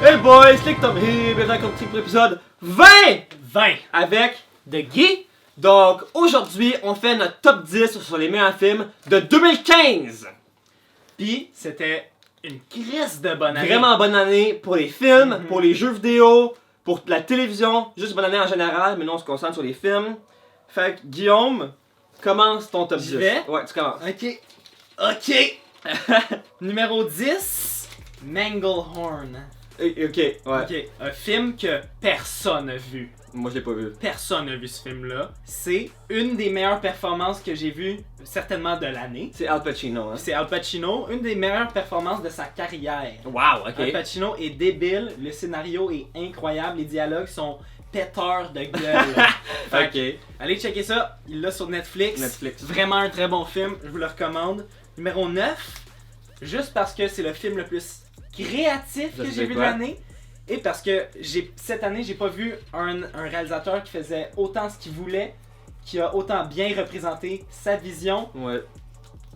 Hey boys, c'est Tom here, bienvenue dans notre épisode 20 avec The Guy. Donc aujourd'hui, on fait notre top 10 sur les meilleurs films de 2015. Puis c'était une crise de bonne année. Vraiment bonne année pour les films, pour les jeux vidéo, pour la télévision, juste bonne année en général, mais nous on se concentre sur les films. Fait que Guillaume, commence ton top 10. J'y vais? Ouais, tu commences. Ok. Numéro 10, Manglehorn. Ok, ouais. Ok, un film que personne n'a vu. Moi je l'ai pas vu. Personne n'a vu ce film-là. C'est une des meilleures performances que j'ai vues, certainement de l'année. C'est Al Pacino, hein. C'est Al Pacino, une des meilleures performances de sa carrière. Wow, ok. Al Pacino est débile, le scénario est incroyable, les dialogues sont péteurs de gueule. Fait que, Ok. allez checker ça, il l'a sur Netflix. Netflix. Vraiment un très bon film, je vous le recommande. Numéro 9, juste parce que c'est le film le plus créatif que j'ai vu de l'année. Et parce que cette année, j'ai pas vu un réalisateur qui faisait autant ce qu'il voulait, qui a autant bien représenté sa vision. Ouais.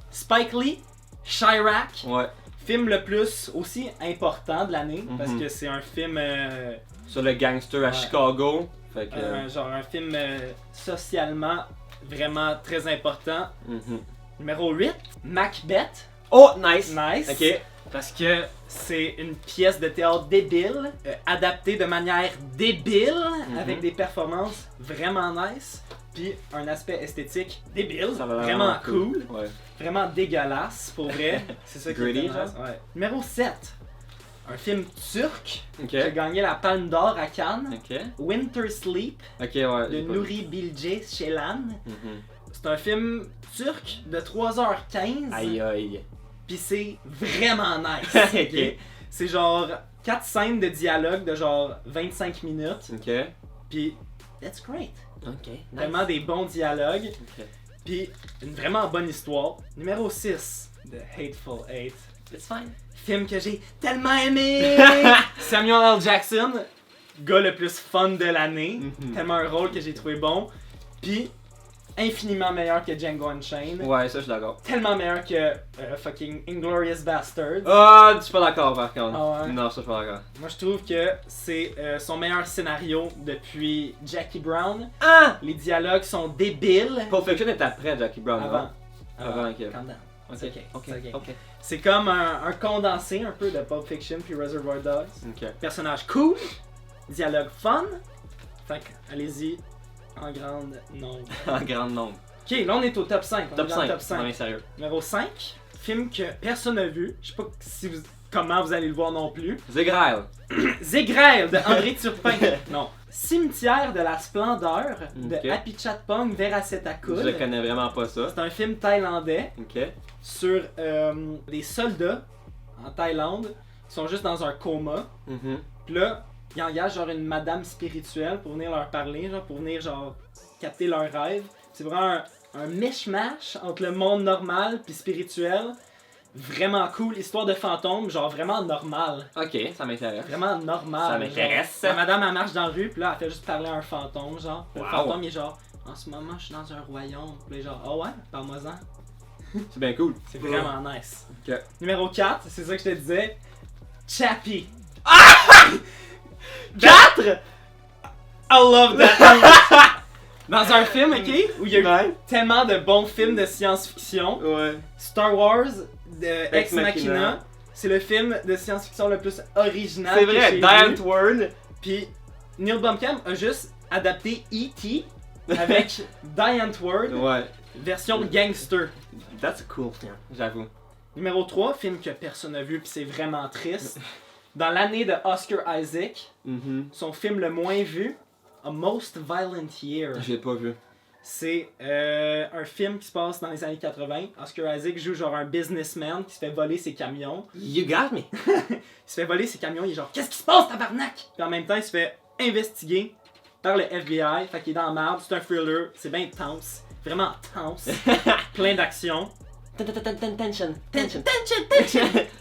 Spike Lee, Chirac, Ouais. film le plus aussi important de l'année, parce que c'est un film... Sur le gangster à Chicago. Fait que. genre un film socialement vraiment très important. Numéro 8, Macbeth. Oh, nice! Nice. Ok. Parce que c'est une pièce de théâtre débile, adaptée de manière débile, avec des performances vraiment nice, puis un aspect esthétique débile, Ça va vraiment cool, Ouais. vraiment dégueulasse pour vrai. C'est ça qui est Gritty, nice. genre? Ouais. Numéro 7, un film turc Ok. qui a gagné la Palme d'Or à Cannes, Ok. Winter Sleep Ok, ouais. de j'ai pas vu. Nuri Bilge Ceylan. Mhm. C'est un film turc de 3h15. Aïe aïe. Pis c'est vraiment nice. Ok. C'est genre 4 scènes de dialogue de genre 25 minutes. Ok. Pis that's great. Ok. Vraiment des bons dialogues. Ok. Pis une vraiment bonne histoire. Numéro 6, The Hateful Eight. It's fine. Film que j'ai tellement aimé. Samuel L. Jackson, gars le plus fun de l'année. Tellement un rôle que j'ai trouvé bon. Pis infiniment meilleur que Django Unchained. Ouais, ça je suis d'accord. Tellement meilleur que fucking Inglourious Basterds. Ah, je suis pas d'accord par contre. Ah ouais? Non, ça je suis pas d'accord. Moi je trouve que c'est son meilleur scénario depuis Jackie Brown. Ah! Les dialogues sont débiles. Pulp Fiction est après Jackie Brown, Avant. Avant, ok. Calm down. Ok. C'est ok. Ok. C'est ok. Ok. C'est comme un condensé un peu de Pulp Fiction puis Reservoir Dogs. Ok. Personnage cool, dialogue fun. Fait que allez-y en grande nombre. En grand nombre. Ok, là on est au top 5. On Top est dans le 5. top 5. Non, mais sérieux. Numéro 5, film que personne n'a vu. Je sais pas si comment vous allez le voir non plus. Zegrail. Zégrail de André Turpin. Non. Cimetière de la splendeur de Ok. Apichatpong Verasetakul. Je connais vraiment pas ça. C'est un film thaïlandais Ok. sur des soldats en Thaïlande qui sont juste dans un coma. Mhm. Puis là, ils engagent genre une madame spirituelle pour venir leur parler, genre pour venir genre capter leurs rêves. C'est vraiment un mishmash entre le monde normal puis spirituel. Vraiment cool, histoire de fantôme, genre vraiment normal. Ok, ça m'intéresse. Vraiment normal. Ça m'intéresse. Genre, la madame elle marche dans la rue, puis là elle fait juste parler à un fantôme, genre. Le Wow. fantôme il est genre, en ce moment je suis dans un royaume. Puis là, genre, oh ouais, parle-moi-en. C'est bien cool. C'est vraiment nice. Ok. Numéro 4, c'est ça que je te disais. Chappie. 4! I love that. Dans un film, ok, où il y a eu Ouais. tellement de bons films de science-fiction. Ouais. Star Wars de Ex Ex Machina. Machina, c'est le film de science-fiction le plus original C'est que vrai, j'ai Diane vu. Ward. Puis Neil Blomkamp a juste adapté E.T. avec Diane Ward, Ouais. version gangster. That's a cool film, j'avoue. Numéro 3, film que personne n'a vu puis c'est vraiment triste. Dans l'année de Oscar Isaac, Mhm. son film le moins vu, A Most Violent Year. J'ai pas vu. C'est un film qui se passe dans les années 80. Oscar Isaac joue genre un businessman qui se fait voler ses camions. You got me. Il se fait voler ses camions, il est genre qu'est-ce qui se passe tabarnak? Puis en même temps il se fait investiguer par le FBI, fait qu'il est dans la merde, c'est un thriller, c'est bien tense, vraiment tense, plein d'action. Tension.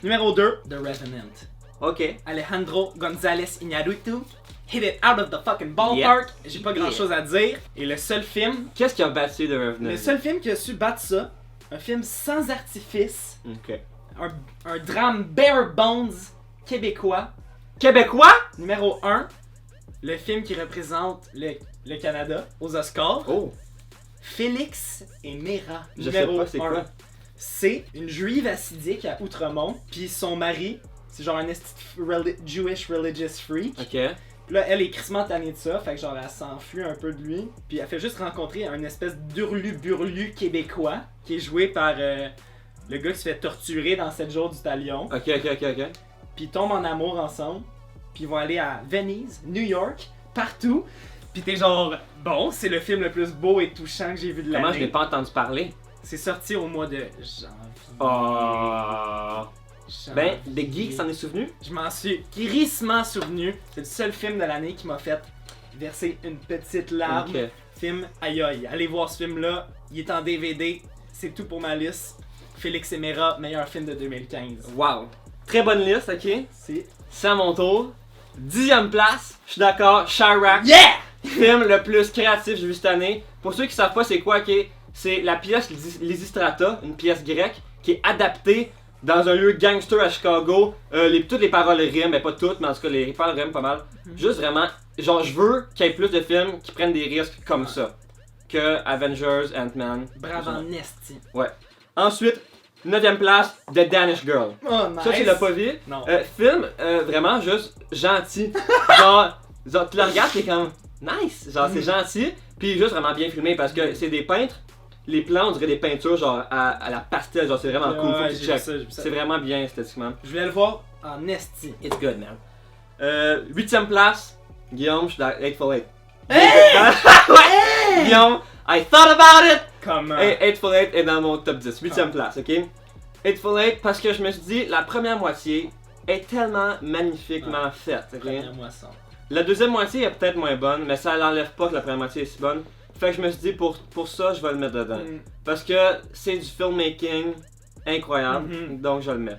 Numéro 2, The Revenant. Ok. Alejandro González Iñárritu. Hit it out of the fucking ballpark. J'ai pas grand chose à dire. Et le seul film, Qu'est-ce qui a battu The Revenant? le seul film qui a su battre ça, un film sans artifice, Ok. un drame bare bones québécois, Québécois? Numéro 1, le film qui représente le Canada aux Oscars. Oh, Félix et Mera. je sais Numéro pas c'est 1. quoi. C'est une juive assidique à Outremont, puis son mari, c'est genre un Jewish religious freak. Ok. Puis là, elle est crissement tannée de ça, fait que genre elle s'enfuit un peu de lui. Puis elle fait juste rencontrer un espèce d'hurlu-burlu québécois qui est joué par le gars qui se fait torturer dans 7 jours du talion. Ok. Puis ils tombent en amour ensemble. Puis ils vont aller à Venise, New York, partout. Puis t'es genre, bon, c'est le film le plus beau et touchant que j'ai vu de Comment je n'ai l'année. pas entendu parler? C'est sorti au mois de janvier. Oh. Ben, The Geek s'en est souvenu? Je m'en suis crissement souvenu. C'est le seul film de l'année qui m'a fait verser une petite larme. Ok. Film aïe aïe. Allez voir ce film-là. Il est en DVD. C'est tout pour ma liste. Félix et Mera, meilleur film de 2015. Wow. Très bonne liste, ok? C'est à mon tour. 10e place, je suis d'accord, Chirac. Yeah! Film le plus créatif que j'ai vu cette année. Pour ceux qui savent pas c'est quoi, ok? C'est la pièce Lysistrata, une pièce grecque, qui est adaptée dans un lieu gangster à Chicago. Toutes les paroles riment, mais pas toutes, mais en tout cas les paroles riment pas mal. Juste vraiment, genre je veux qu'il y ait plus de films qui prennent des risques comme ça que Avengers, Ant-Man. Bravo en esti. Ensuite, 9e place, The Danish Girl. Oh nice. Ça tu l'as pas vu? Non. Film vraiment juste gentil. genre tu le regardes t'es comme nice, genre c'est gentil, puis juste vraiment bien filmé parce que c'est des peintres. Les plans on dirait des peintures genre à la pastel, genre c'est vraiment cool, faut que tu j'ai check. vu ça. C'est vraiment bien esthétiquement. Je voulais le voir en esti. It's good man. 8e place, Guillaume, je suis dans Hateful Eight. Hey! Ouais! Guillaume, I thought about it! Comment? Hateful Eight est dans mon top 10, 8e place, ok? Hateful Eight parce que je me suis dit, la première moitié est tellement magnifiquement faite, ok? Première moisson. La deuxième moitié est peut-être moins bonne, mais ça l'enlève pas que la première moitié est si bonne. Fait que je me suis dit, pour ça, je vais le mettre dedans. Parce que c'est du filmmaking incroyable, donc je le mets.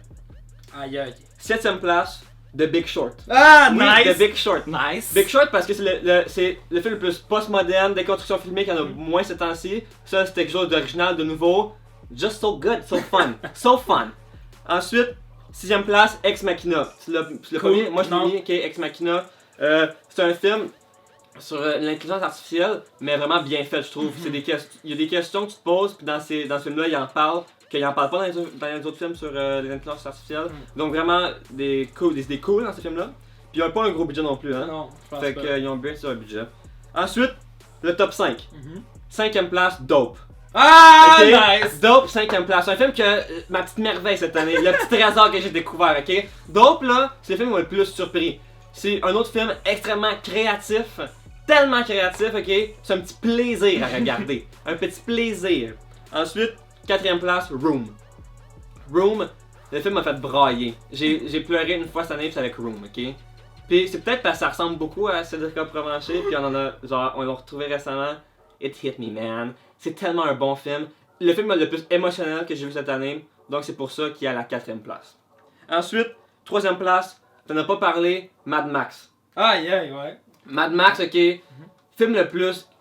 Aïe aïe. 7e place, The Big Short. Ah Oui, nice! The Big Short. Nice. Big Short parce que c'est le film le plus post-moderne, des constructions filmées qu'il y en a moins ces temps-ci. Ça, c'était quelque chose d'original, de nouveau. Just so good, so fun. So fun. Ensuite, 6e place, Ex Machina. Tu l'as Cool. pas mis? Moi, je l'ai Non. mis, ok, Ex Machina. C'est un film sur l'intelligence artificielle, mais vraiment bien fait, je trouve. C'est il y a des questions que tu te poses, puis dans ce film-là, il en parle, qu'il en parle pas dans les autres films sur l'intelligence artificielle. Donc vraiment, des idées cool dans ce film-là. Puis ils ont pas un gros budget non plus, hein. Non, je pense Fait pas. qu'ils ont bien sur un budget. Ensuite, le top 5. Mhm. 5e place, Dope. Ah Ok? nice! Dope, 5e place. Un film que ma petite merveille cette année, le petit trésor que j'ai découvert, ok? Dope là, c'est le film qui m'a le plus surpris. C'est un autre film extrêmement créatif, tellement créatif, ok? C'est un petit plaisir à regarder. Un petit plaisir. Ensuite, 4e place, Room. Room, le film m'a fait brailler. J'ai pleuré une fois cette année, puis c'est avec Room, ok? Puis c'est peut-être parce que ça ressemble beaucoup à Cédric Provencher, puis on l'a retrouvé récemment. It hit me, man. C'est tellement un bon film. Le film le plus émotionnel que j'ai vu cette année, donc c'est pour ça qu'il est à la 4e place. Ensuite, 3e place, t'en as pas parlé, Mad Max. Aïe aïe, ouais. Mad Max, ok, film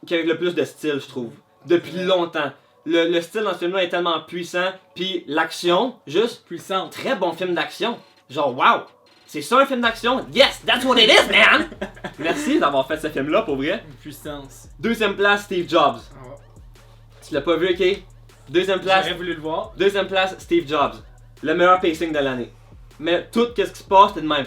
qui a le plus de style, je trouve, depuis longtemps. Le style dans ce film-là est tellement puissant, puis l'action, juste, Puissante. très bon film d'action. Genre, wow, c'est ça un film d'action? Yes, that's what it is, man! Merci d'avoir fait ce film-là, pour vrai. Puissance. 2e place, Steve Jobs. Tu l'as pas vu, ok? 2e place, J'aurais voulu le voir. 2e place, Steve Jobs. Le meilleur pacing de l'année. Mais tout ce qui se passe, c'est de même.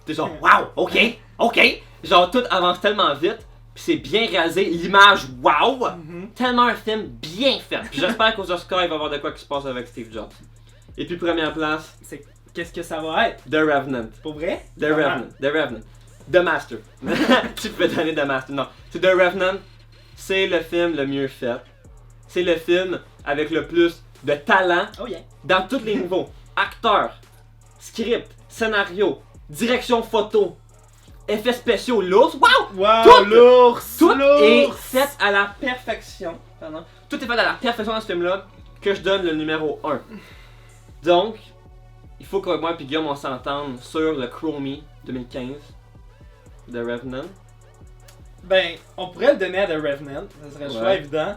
T'es genre, wow, ok, ok. Genre, tout avance tellement vite, puis c'est bien réalisé. L'image, wow. Tellement un film bien fait. Puis j'espère qu'aux Oscars, il va y avoir de quoi qui se passe avec Steve Jobs. Et puis, première place, Qu'est-ce que ça va être? The Revenant. Pour vrai? The Revenant. The Revenant. The Master. Tu peux donner The Master. Non. C'est The Revenant. C'est le film le mieux fait. C'est le film avec le plus de talent Oh yeah. dans tous les niveaux. Acteur, script, scénario, direction photo, effets spéciaux, l'ours. Wow! Wow, Tout- l'ours! Tout est l'ours! fait à la perfection. Pardon. Tout est fait à la perfection dans ce film-là que je donne le numéro 1. Donc, il faut que moi et Guillaume on s'entende sur le Chromie 2015 de Revenant. Ben, on pourrait le donner à The Revenant, ça serait le choix Ouais. évident.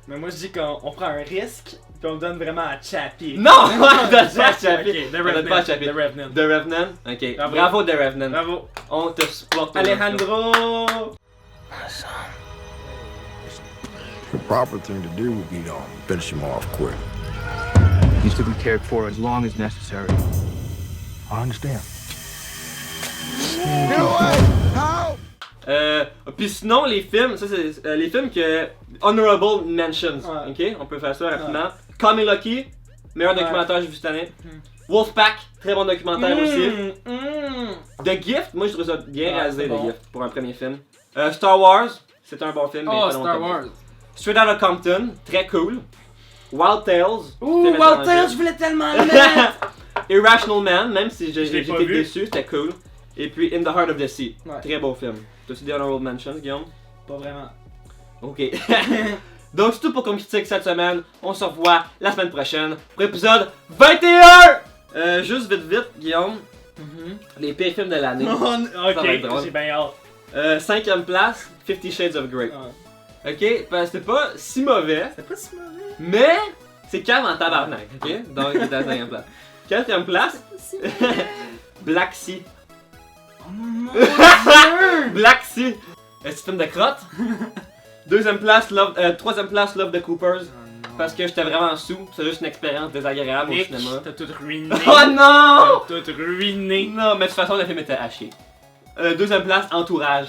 Mais moi je dis qu'on prend un risque Puis on le donne vraiment à Chappie. Non, on donne pas à Chappie. Ok, The On donne pas à Revenant. Chappie. The Revenant. The Revenant? Ok. Bravo. Bravo The Revenant. Bravo. On te supporte. Alejandro! The proper thing to do would be to finish him off quick. He's to be cared for as long as necessary. I understand. Puis sinon, les films, ça c'est les films que. Honorable Mentions. Ouais. Ok? On peut faire ça rapidement. Call Me Lucky, meilleur Ouais. documentaire que j'ai vu cette année. Wolfpack, très bon documentaire aussi. The Gift, moi je trouve ça bien Ouais, réalisé, c'est The bon. Gift, pour un premier film. Star Wars, c'est un bon film. mais Oh, pas Star longtemps. Wars. Straight Outta Compton, très cool. Wild Tales. Ouh, film Wild étranger. Tales, je voulais tellement le mettre! Irrational Man, même si Je l'ai j'étais pas vu. déçu, c'était cool. Et puis In the Heart of the Sea, Ouais. très beau film. T'as-tu des honorable mentions, Guillaume? Pas vraiment. Ok. Donc c'est tout pour Comme Critique cette semaine. On se revoit la semaine prochaine pour épisode 21! Juste vite, Guillaume, les pires films de l'année. Oh, Ça va être ok, drôle. j'ai bien hâte. 5ème place, 50 Shades of Grey. Ouais. Ok? Parce que c'est pas si mauvais, C'était pas si mauvais. mais c'est calme en tabarnak, ok? Donc il est à la 5ème place. 4ème place, Black Sea. Oh mon dieu! Black Sea! C'est un film de crotte. 2ème place, 3ème place, Love the Coopers. Parce que j'étais vraiment sous, c'est juste une expérience désagréable au Nick, cinéma. t'as tout ruiné. Oh non! T'as tout ruiné. Non, mais de toute façon, le film était à chier. 2ème place, Entourage.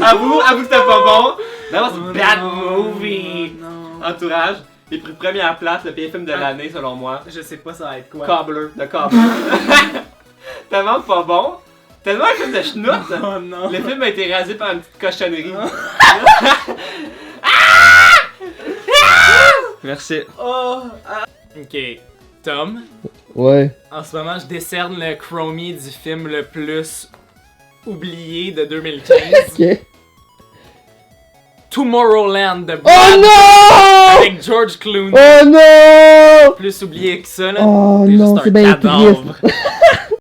avoue que c'était pas bon. D'abord, c'est Oh bad non, movie. non. Entourage. Il pris première place, le pire film de l'année selon moi. Je sais pas ça va être quoi. Cobbler, de Cobbler. Tellement pas bon. Tellement un film de schnout. Oh non. Le film a été rasé par une petite cochonnerie. Merci. Oh. Ok. Tom, Ouais. en ce moment, je décerne le Chromie du film le plus oublié de 2015. Ok. Tomorrowland de Oh Brad non! avec George Clooney. Oh non! Plus oublié que ça, là. Oh T'es non, juste c'est un bien cadavre. triste.